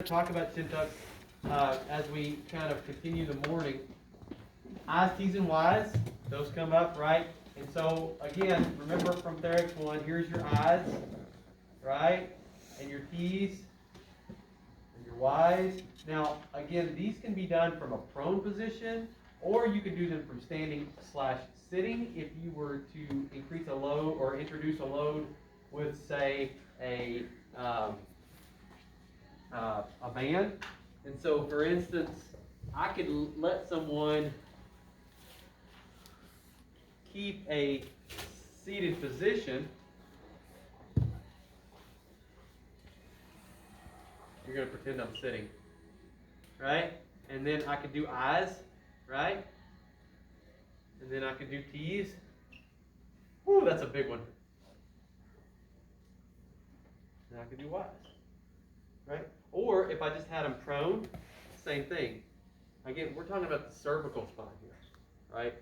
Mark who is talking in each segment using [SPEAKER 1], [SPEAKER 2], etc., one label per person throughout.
[SPEAKER 1] talk about chin tucks as we kind of continue the morning. I's, T's, and Y's, those come up, right? And so, again, remember from Ther Ex 1, here's your I's, right? And your T's, and your Y's. Now, again, these can be done from a prone position, or you can do them from standing / sitting if you were to increase a load or introduce a load with, say, a band. And so, for instance, I could let someone keep a seated position. You're going to pretend I'm sitting, right? And then I could do I's, right? And then I could do T's. Whoo, that's a big one. And I could do Y's, right? Or if I just had them prone, same thing. Again, we're talking about the cervical spine here, right?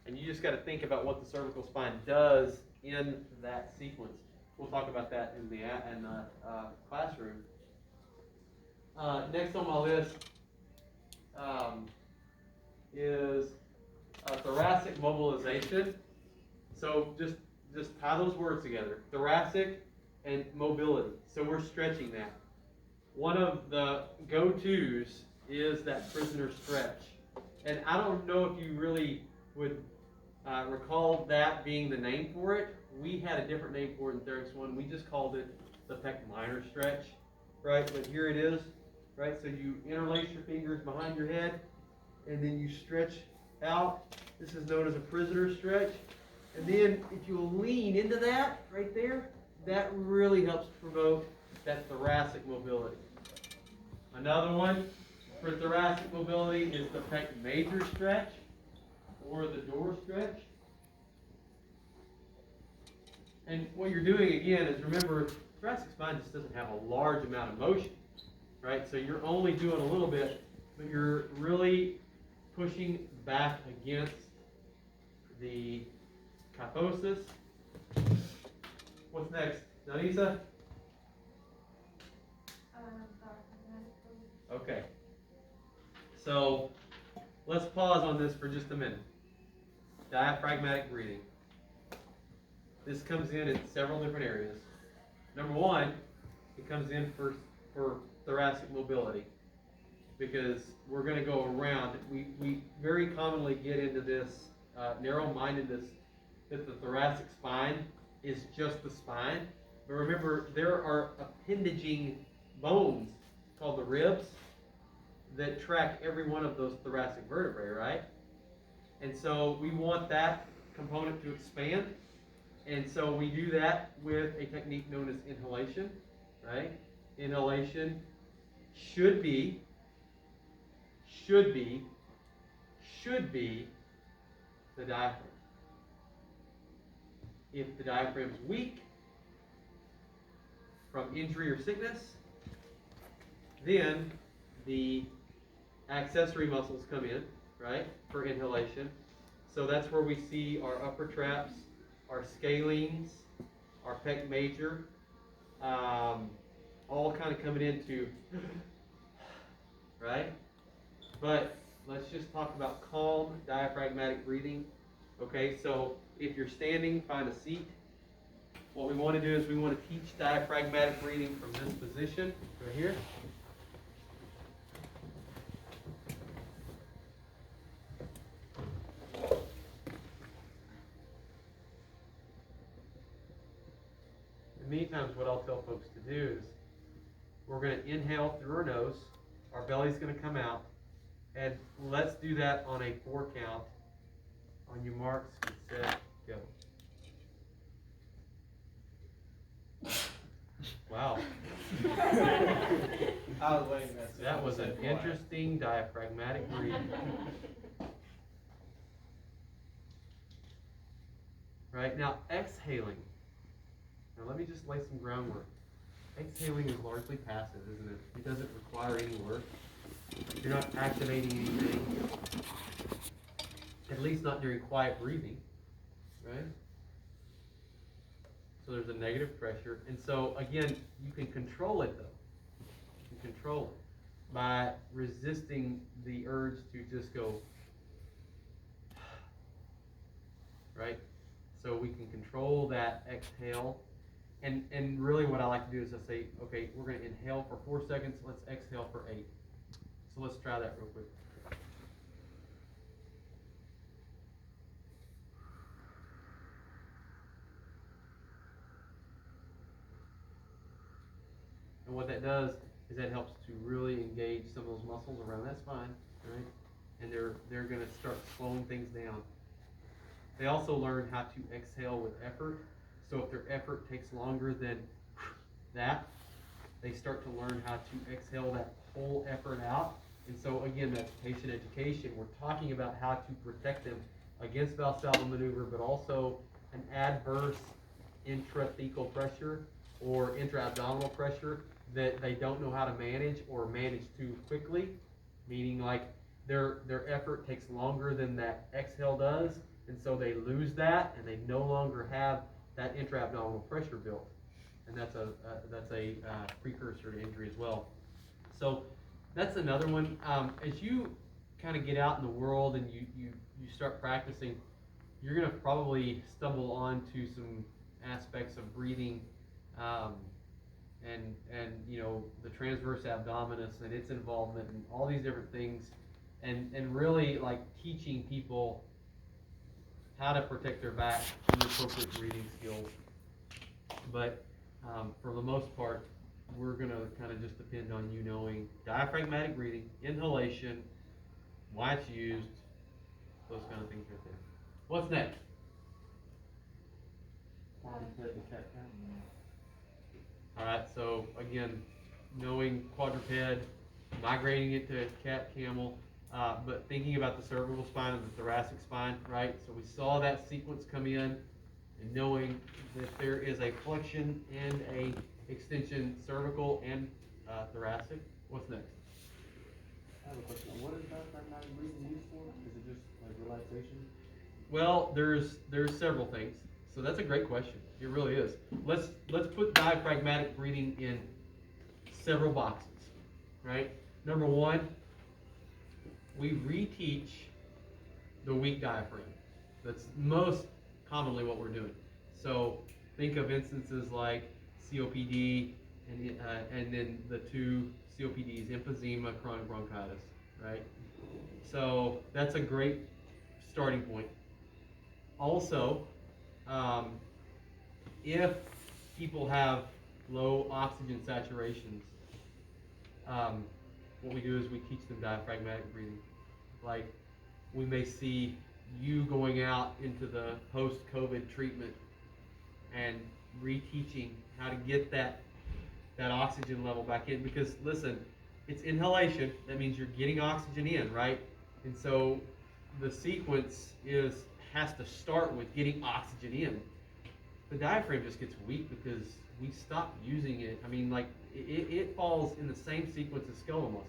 [SPEAKER 1] And you just got to think about what the cervical spine does in that sequence. We'll talk about that in the classroom. Next on my list is thoracic mobilization. So just tie those words together: thoracic and mobility. So we're stretching that. One of the go-tos is that prisoner stretch. And I don't know if you really would recall that being the name for it. We had a different name for it in Ther Ex 1. We just called it the pec minor stretch, right? But here it is, right? So you interlace your fingers behind your head, and then you stretch out. This is known as a prisoner stretch. And then if you lean into that right there, that really helps promote that thoracic mobility. Another one for thoracic mobility is the pec major stretch, or the door stretch. And what you're doing again is, remember, thoracic spine just doesn't have a large amount of motion, right? So you're only doing a little bit, but you're really pushing back against the kyphosis. What's next? Nanisa? Okay. So let's pause on this for just a minute. Diaphragmatic breathing. This comes in several different areas. Number one, it comes in for thoracic mobility, because we're going to go around. We very commonly get into this narrow-mindedness that the thoracic spine is just the spine. But remember, there are appendaging bones called the ribs that track every one of those thoracic vertebrae, right? And so we want that component to expand. And so we do that with a technique known as inhalation, right? Inhalation should be the diaphragm. If the diaphragm is weak from injury or sickness, then the accessory muscles come in, right, for inhalation. So that's where we see our upper traps, our scalenes, our pec major, all kind of coming into, right? But let's just talk about calm diaphragmatic breathing. Okay, so if you're standing, find a seat. What we want to do is we want to teach diaphragmatic breathing from this position right here. Many times what I'll tell folks to do is we're going to inhale through our nose, our belly's going to come out, and let's do that on a 4 count. On your marks, get set, go. Wow.
[SPEAKER 2] I was waiting for that.
[SPEAKER 1] That was an interesting diaphragmatic breathing. Right, now exhaling. Now let me just lay some groundwork. Exhaling is largely passive, isn't it? It doesn't require any work. You're not activating anything. At least not during quiet breathing, right? So there's a negative pressure. And so, again, you can control it, though. You can control it. by resisting the urge to just go, right? So we can control that exhale. And really what I like to do is I say, okay, we're going to inhale for 4 seconds. Let's exhale for 8. So let's try that real quick. And what that does is that helps to really engage some of those muscles around that spine, right? And they're going to start slowing things down. They also learn how to exhale with effort. So if their effort takes longer than that, they start to learn how to exhale that whole effort out. And so again, that's patient education. We're talking about how to protect them against Valsalva maneuver, but also an adverse intrathecal pressure or intra-abdominal pressure that they don't know how to manage or manage too quickly, meaning like their effort takes longer than that exhale does, and so they lose that and they no longer have that intra-abdominal pressure built, and that's a precursor to injury as well. So that's another one. As you kind of get out in the world and you start practicing, you're going to probably stumble onto some aspects of breathing, and you know, the transverse abdominis and its involvement and all these different things, and really like teaching people how to protect their back and the appropriate breathing skills. But for the most part, we're going to kind of just depend on you knowing diaphragmatic breathing, inhalation, why it's used, those kind of things right there. What's next? All right, so again, knowing quadruped, migrating it to cat, camel, but thinking about the cervical spine and the thoracic spine, right? So we saw that sequence come in, and knowing that there is a flexion and a extension cervical and thoracic. What's next?
[SPEAKER 2] I have a question. What is diaphragmatic breathing used for? Is it just like relaxation?
[SPEAKER 1] Well, there's several things. So that's a great question. It really is. Let's put diaphragmatic breathing in several boxes, right? Number one, we reteach the weak diaphragm. That's most commonly what we're doing. So think of instances like COPD and then the two COPDs, emphysema, chronic bronchitis, right? So that's a great starting point. Also, if people have low oxygen saturations, what we do is we teach them diaphragmatic breathing. Like, we may see you going out into the post-COVID treatment and reteaching how to get that oxygen level back in. Because listen, it's inhalation. That means you're getting oxygen in, right? And so the sequence has to start with getting oxygen in. The diaphragm just gets weak because we stop using it. I mean, like, it falls in the same sequence as skeletal muscle,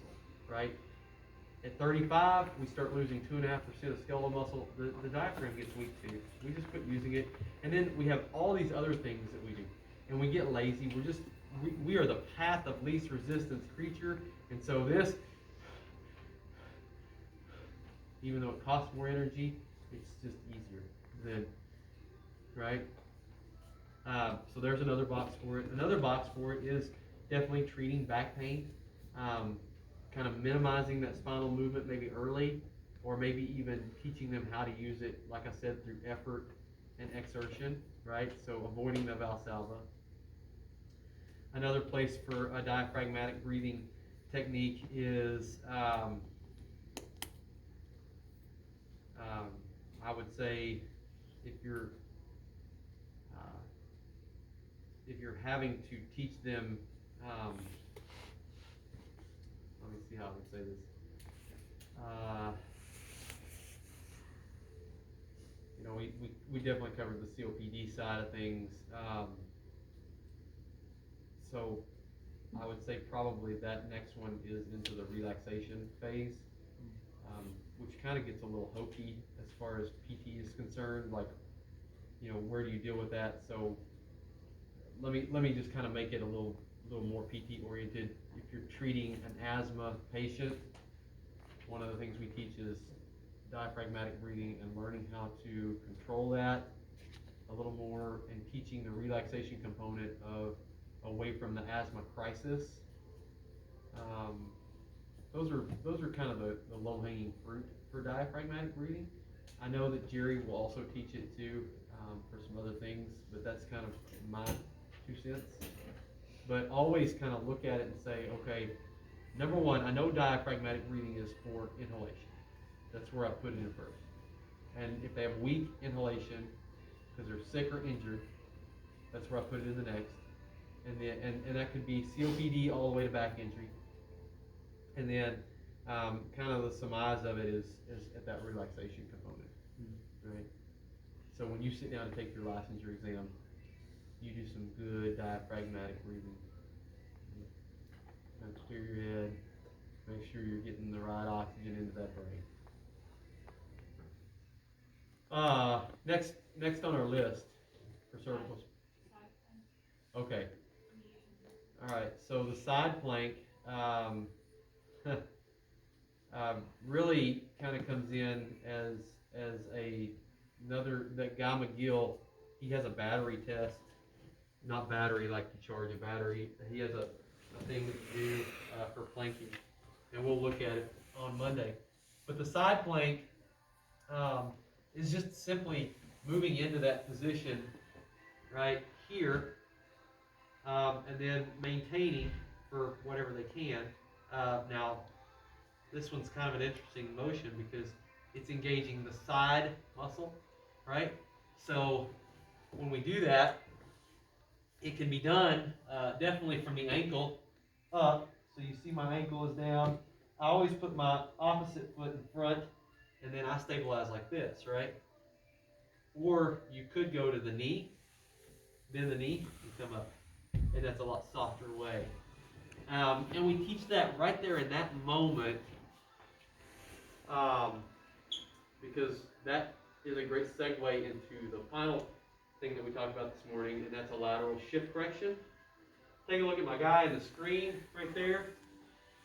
[SPEAKER 1] right? At 35, we start losing 2.5% of skeletal muscle. The diaphragm gets weak too. We just quit using it. And then we have all these other things that we do. And we get lazy. We are the path of least resistance creature. And so this, even though it costs more energy, it's just easier then, right? So there's another box for it. Another box for it is definitely treating back pain, kind of minimizing that spinal movement maybe early, or maybe even teaching them how to use it, like I said, through effort and exertion, right? So avoiding the Valsalva. Another place for a diaphragmatic breathing technique is, I would say, if you're having to teach them, let me see how I would say this. You know, we definitely covered the COPD side of things. So I would say probably that next one is into the relaxation phase, which kind of gets a little hokey as far as PT is concerned. Like, you know, where do you deal with that? So let me just kind of make it a little little more PT oriented. If you're treating an asthma patient, one of the things we teach is diaphragmatic breathing and learning how to control that a little more, and teaching the relaxation component of away from the asthma crisis. Those are kind of the low-hanging fruit for diaphragmatic breathing. I know that Jerry will also teach it too, for some other things, but that's kind of my 2 cents. But always kind of look at it and say, okay, number one, I know diaphragmatic breathing is for inhalation. That's where I put it in first. And if they have weak inhalation, because they're sick or injured, that's where I put it in the next. And then, and that could be COPD all the way to back injury. And then, kind of the surmise of it is at that relaxation component, right? So when you sit down to take your licensure exam, you do some good diaphragmatic breathing. Kind of clear your head, make sure you're getting the right oxygen into that brain. Next on our list for cervical. Okay. All right. So the side plank really kind of comes in as another, that Guy McGill, he has a battery test, not battery like you charge a battery. He has a thing that you do for planking, and we'll look at it on Monday. But the side plank is just simply moving into that position right here, and then maintaining for whatever they can. Now, this one's kind of an interesting motion because it's engaging the side muscle, right? So when we do that, it can be done definitely from the ankle up. So you see my ankle is down. I always put my opposite foot in front, and then I stabilize like this, right? Or you could go to the knee, bend the knee, and come up. And that's a lot softer way. And we teach that right there in that moment, because that is a great segue into the final thing that we talked about this morning, and that's a lateral shift correction. Take a look at my guy in the screen right there.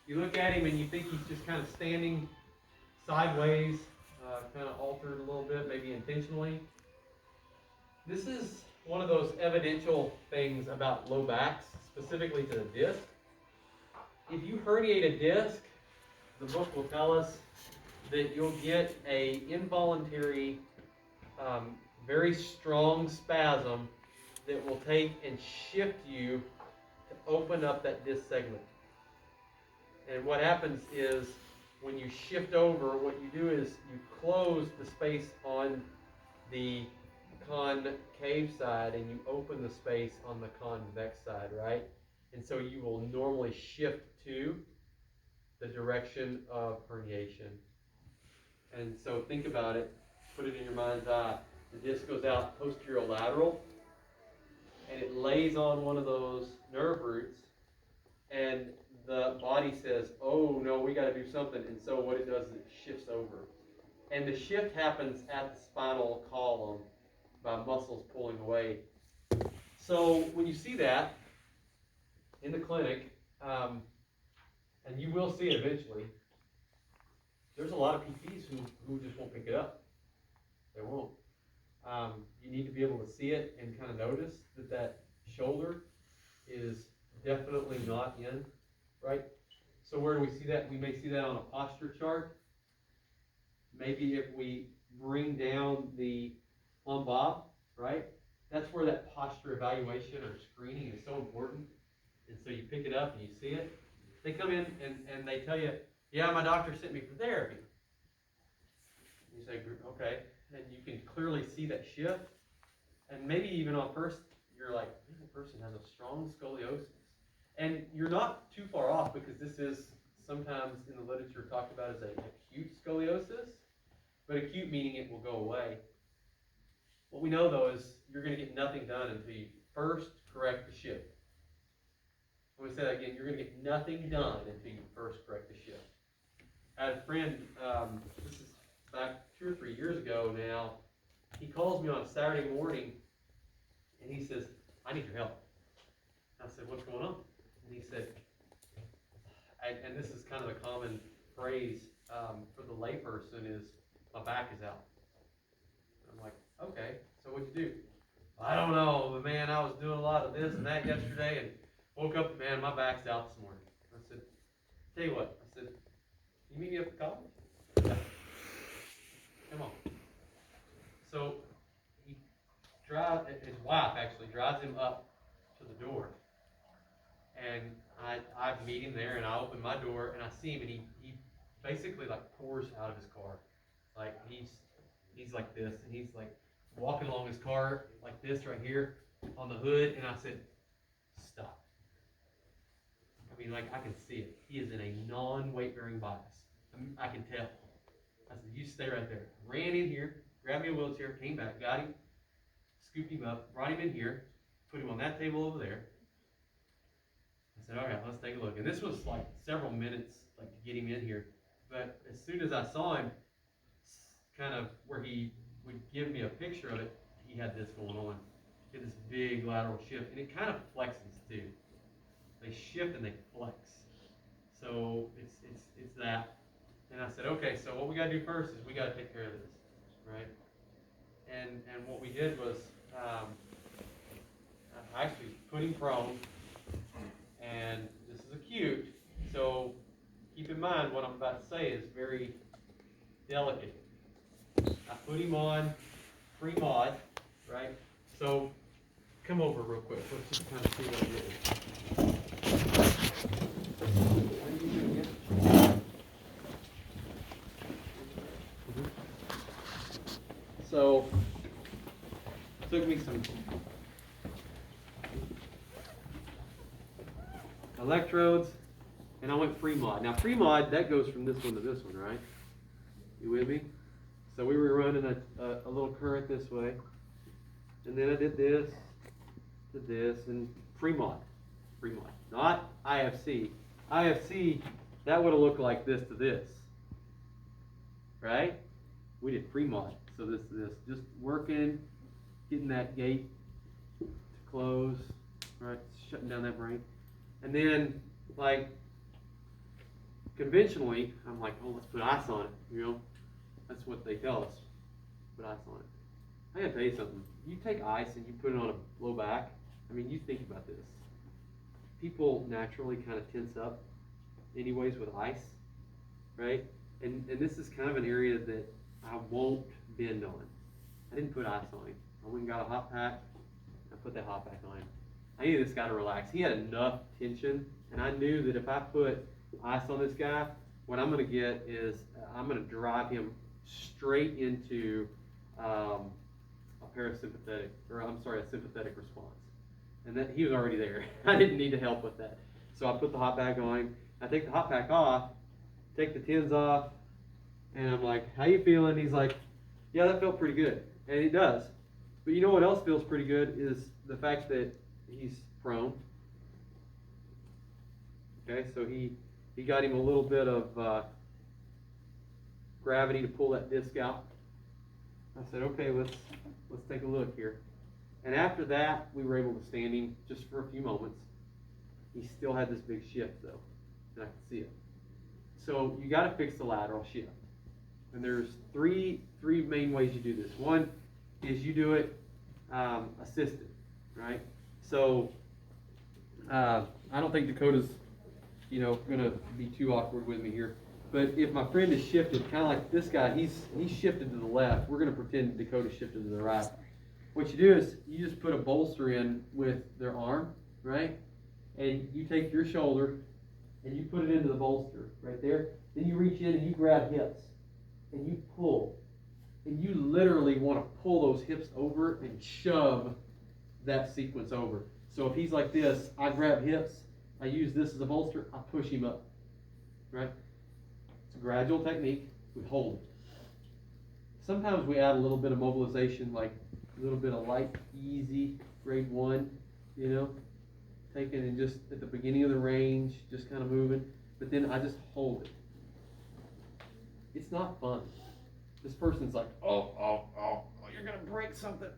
[SPEAKER 1] You look at him and you think he's just kind of standing sideways, kind of altered a little bit, maybe intentionally. This is one of those evidential things about low backs, specifically to the disc. If you herniate a disc, the book will tell us that you'll get a involuntary, very strong spasm that will take and shift you to open up that disc segment. And what happens is when you shift over, what you do is you close the space on the concave side and you open the space on the convex side, right? And so you will normally shift to the direction of herniation. And so think about it, put it in your mind's eye. The disc goes out posterolateral, and it lays on one of those nerve roots, and the body says, oh no, we got to do something. And so what it does is it shifts over. And the shift happens at the spinal column by muscles pulling away. So when you see that in the clinic, and you will see it eventually, there's a lot of PTs who just won't pick it up. They won't. You need to be able to see it and kind of notice that shoulder is definitely not in, right? So where do we see that? We may see that on a posture chart. Maybe if we bring down the plumb bob, right? That's where that posture evaluation or screening is so important. And so you pick it up and you see it. They come in and they tell you, yeah, my doctor sent me for therapy. You say, okay. And you can clearly see that shift. And maybe even on first, you're like, man, the person has a strong scoliosis. And you're not too far off, because this is sometimes in the literature talked about as an acute scoliosis. But acute meaning it will go away. What we know, though, is you're going to get nothing done until you first correct the shift. Let me say that again. You're going to get nothing done until you first correct the shift. I had a friend, this is back 2 or 3 years ago now. He calls me on a Saturday morning, and he says, I need your help. I said, what's going on? And he said, and this is kind of a common phrase for the layperson is, my back is out. I'm like, okay, so what'd you do? I don't know, but man, I was doing a lot of this and that yesterday, and woke up, man, my back's out this morning. I said, tell you what, I said, you meet me up for coffee? Yeah. Come on. So his wife actually drives him up to the door, and I meet him there, and I open my door, and I see him, and he basically like pours out of his car, like he's like this, and he's like walking along his car like this right here on the hood, and I said, stop. I mean, like I can see it. He is in a non-weight bearing bias. I can tell. I said, you stay right there. Ran in here, grabbed me a wheelchair, came back, got him, scooped him up, brought him in here, put him on that table over there. I said, all right, let's take a look. And this was like several minutes, like to get him in here. But as soon as I saw him, kind of where he would give me a picture of it, he had this going on. He had this big lateral shift, and it kind of flexes too. They shift and they flex. So it's that. And I said, okay, so what we got to do first is we got to take care of this, right? And what we did was I actually put him prone, and this is acute, so keep in mind what I'm about to say is very delicate. I put him on pre-mod, right? So come over real quick. Let's just kind of see what it is. What are you doing again? So, took me some electrodes, and I went pre-mod. Now pre-mod, that goes from this one to this one, right? You with me? So we were running a little current this way, and then I did this, and pre-mod. Pre-mod. Not IFC. IFC, that would have looked like this to this, right? We did pre-mod. So this, just working, getting that gate to close, right, shutting down that brain. And then, like, conventionally, I'm like, oh, let's put ice on it, you know? That's what they tell us, put ice on it. I gotta tell you something. You take ice and you put it on a low back, I mean, you think about this. People naturally kind of tense up anyways with ice, right? And this is kind of an area that I won't bend on. I didn't put ice on him. I went and got a hot pack. I put that hot pack on him. I needed this guy to relax. He had enough tension, and I knew that if I put ice on this guy, what I'm going to get is I'm going to drive him straight into a parasympathetic, or I'm sorry, a sympathetic response. And that he was already there. I didn't need to help with that. So I put the hot pack on him. I take the hot pack off, take the tins off, and I'm like, how you feeling? He's like, yeah, that felt pretty good. And it does. But you know what else feels pretty good is the fact that he's prone. Okay, so he got him a little bit of gravity to pull that disc out. I said, okay, let's take a look here. And after that, we were able to stand him just for a few moments. He still had this big shift though, and I could see it. So you got to fix the lateral shift. And there's three main ways you do this. One is you do it assisted, right? So I don't think Dakota's, gonna be too awkward with me here. But if my friend is shifted, kind of like this guy, he's shifted to the left. We're gonna pretend Dakota shifted to the right. What you do is you just put a bolster in with their arm, right? And you take your shoulder and you put it into the bolster right there. Then you reach in and you grab hips and you pull. And you literally want to pull those hips over and shove that sequence over. So if he's like this, I grab hips, I use this as a bolster, I push him up, right? It's a gradual technique. We hold it. Sometimes we add a little bit of mobilization, like a little bit of light, easy, grade 1, taking and just at the beginning of the range, just kind of moving. But then I just hold it. It's not fun. This person's like, oh, you're gonna break something,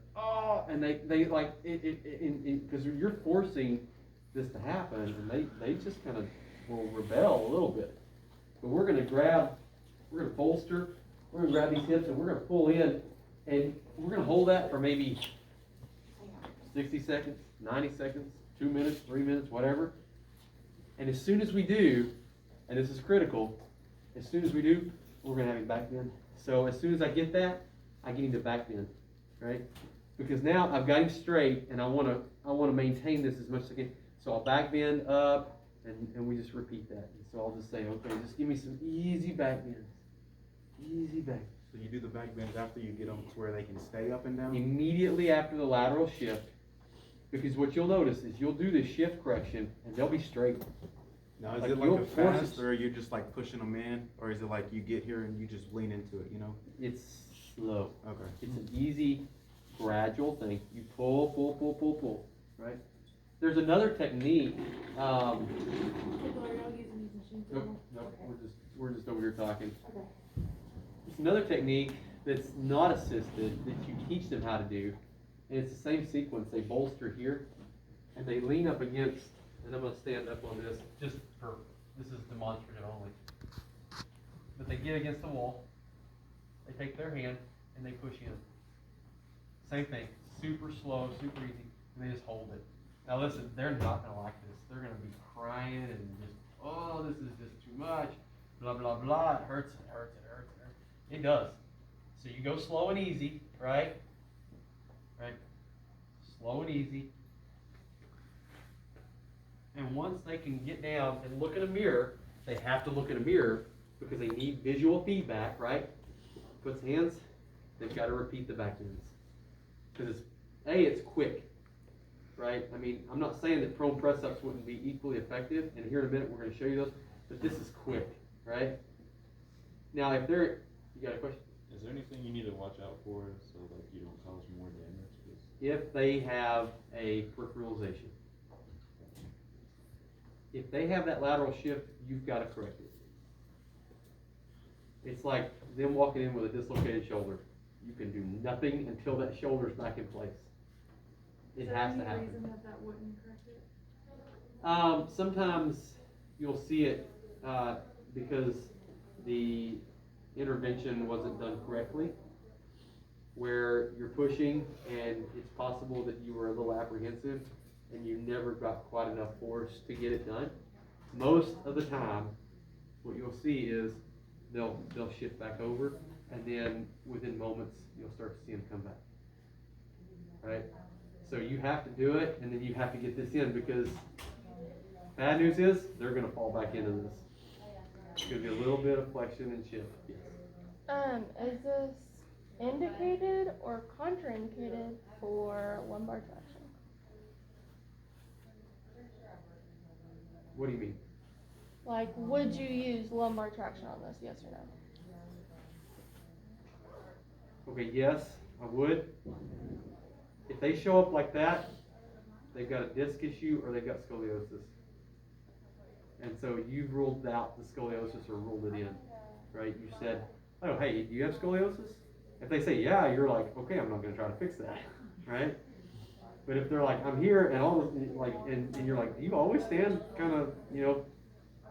[SPEAKER 1] and they like it because you're forcing this to happen, and they just kind of will rebel a little bit. But we're gonna bolster, we're gonna grab these hips and we're gonna pull in, and we're gonna hold that for maybe 60 seconds, 90 seconds, 2 minutes, 3 minutes, whatever. And as soon as we do, and this is critical, as soon as we do, we're gonna have him back bend. So as soon as I get that, I get him to back bend, right? Because now I've got him straight, and I wanna maintain this as much as I can. So I'll back bend up, and we just repeat that. And so I'll just say, okay, just give me some easy back bends. Easy back.
[SPEAKER 2] So you do the back bends after you get them to where they can stay up and down?
[SPEAKER 1] Immediately after the lateral shift, because what you'll notice is you'll do this shift correction, and they'll be straight.
[SPEAKER 2] Now, is
[SPEAKER 1] Like,
[SPEAKER 2] it like
[SPEAKER 1] you'll
[SPEAKER 2] a
[SPEAKER 1] force
[SPEAKER 2] fast,
[SPEAKER 1] it.
[SPEAKER 2] or you're just like pushing them in, or is it like you get here and you just lean into it, you know?
[SPEAKER 1] It's slow.
[SPEAKER 2] Okay.
[SPEAKER 1] It's an easy, gradual thing. You pull, right? There's another technique. Nope, we're just over here talking.
[SPEAKER 3] Okay.
[SPEAKER 1] It's another technique that's not assisted that you teach them how to do, and it's the same sequence. They bolster here, and they lean up against. And I'm gonna stand up on this this is demonstrative only. But they get against the wall. They take their hand and they push in. Same thing, super slow, super easy, and they just hold it. Now listen, they're not gonna like this. They're gonna be crying and just, oh, this is just too much, blah, blah, blah. It hurts, it hurts, it hurts, it hurts. It does. So you go slow and easy, right? Right? Slow and easy. And once they can get down and look in a mirror, they have to look in a mirror because they need visual feedback, right? Puts hands, they've got to repeat the back ends. Because it's quick, right? I mean, I'm not saying that prone press-ups wouldn't be equally effective, and here in a minute we're going to show you those, but this is quick, right? Now, you got a question?
[SPEAKER 4] Is there anything you need to watch out for so like you don't cause more damage?
[SPEAKER 1] If they have a peripheralization. If they have that lateral shift, you've got to correct it. It's like them walking in with a dislocated shoulder. You can do nothing until that shoulder's back in place. It has to happen.
[SPEAKER 3] Is there any reason that wouldn't correct it?
[SPEAKER 1] Sometimes you'll see it because the intervention wasn't done correctly, where you're pushing and it's possible that you were a little apprehensive and you never got quite enough force to get it done. Most of the time, what you'll see is they'll shift back over, and then within moments you'll start to see them come back. Right? So you have to do it, and then you have to get this in, because bad news is they're going to fall back into this. It's going to be a little bit of flexion and shift. Yes.
[SPEAKER 5] Is this indicated or contraindicated for lumbar traction?
[SPEAKER 1] What do you mean?
[SPEAKER 5] Like, would you use lumbar traction on this, yes or no?
[SPEAKER 1] Okay, yes, I would. If they show up like that, they've got a disc issue or they've got scoliosis. And so you've ruled out the scoliosis or ruled it in, right? You said, oh, hey, do you have scoliosis? If they say, yeah, you're like, okay, I'm not going to try to fix that, right? But if they're like, I'm here, and all like, and you're like, do you always stand kind of,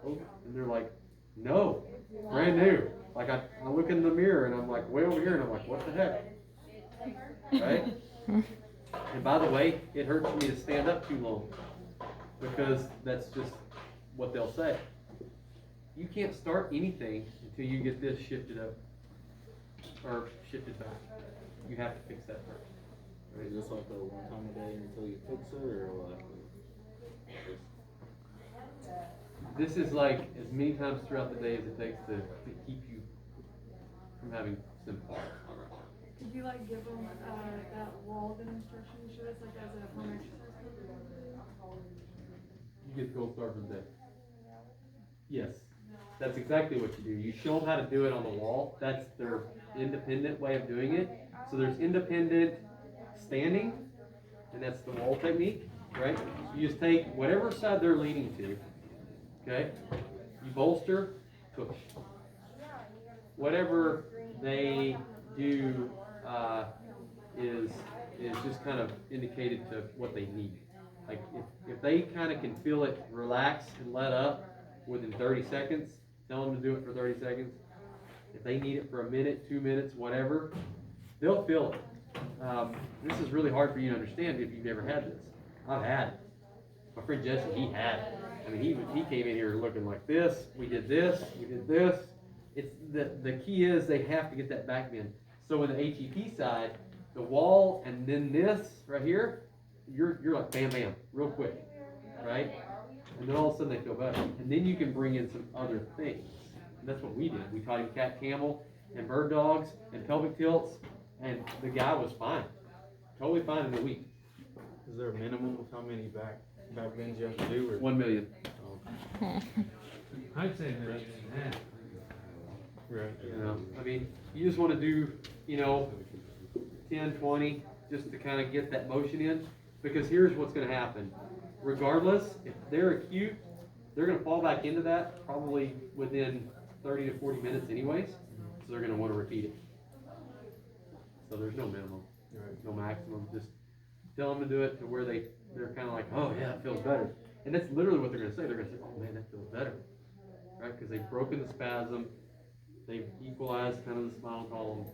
[SPEAKER 1] over? And they're like, no, brand new. Like I look in the mirror and I'm like way over here and I'm like, what the heck, right? And by the way, it hurts me to stand up too long because that's just what they'll say. You can't start anything until you get this shifted up or shifted back. You have to fix that first.
[SPEAKER 4] Is this like a one time a day until you fix it, or what?
[SPEAKER 1] This is like as many times throughout the day as it takes to keep you from having symptoms.
[SPEAKER 3] Could you like give them that wall demonstration you showed us like as a home exercise?
[SPEAKER 1] You get the gold star for the day. Yes, that's exactly what you do. You show them how to do it on the wall. That's their independent way of doing it. So there's independent standing, and that's the wall technique, right? You just take whatever side they're leaning to, okay? You bolster, push. Whatever they do is just kind of indicated to what they need. Like, if they kinda can feel it relax and let up within 30 seconds, tell them to do it for 30 seconds. If they need it for a minute, 2 minutes, whatever, they'll feel it. This is really hard for you to understand if you've never had this. I've had it. My friend Jesse, he had it. I mean, he came in here looking like this. We did this. We did this. It's the key is they have to get that back bend. So in the HEP side, the wall and then this right here, you're like bam bam, real quick, right? And then all of a sudden they feel better. And then you can bring in some other things. And that's what we did. We taught him cat camel and bird dogs and pelvic tilts, and the guy was fine, totally fine in a week.
[SPEAKER 2] Is there a minimum of how many back bends you have to do, or?
[SPEAKER 1] 1 million.
[SPEAKER 6] I'd say maybe that.
[SPEAKER 2] Right.
[SPEAKER 1] You know, I mean, you just want to do, 10, 20, just to kind of get that motion in, because here's what's going to happen. Regardless, if they're acute, they're going to fall back into that probably within 30 to 40 minutes anyways, so they're going to want to repeat it. So there's no minimum,
[SPEAKER 2] Right.
[SPEAKER 1] no maximum, just tell them to do it to where they're kind of like, oh yeah, it feels better. And that's literally what they're going to say. They're going to say, oh man, that feels better, right? Because they've broken the spasm, they've equalized kind of the spinal column,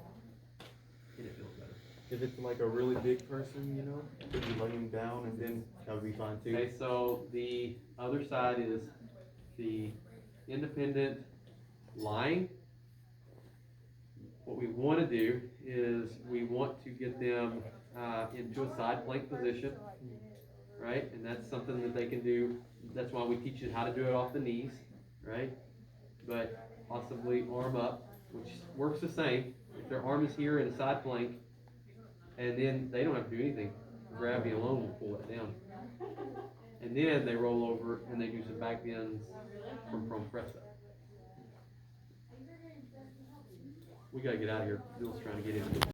[SPEAKER 1] and it feels better.
[SPEAKER 2] If it's like a really big person, could you lay him down and then that would be fine too?
[SPEAKER 1] Okay, so the other side is the independent lying. What we want to do is we want to get them into a side plank position, right? And that's something that they can do. That's why we teach you how to do it off the knees, right? But possibly arm up, which works the same. If their arm is here in a side plank, and then they don't have to do anything. Gravity alone will pull it down. And then they roll over and they do some back bends from prone press up. We gotta get out of here. Bill's trying to get in.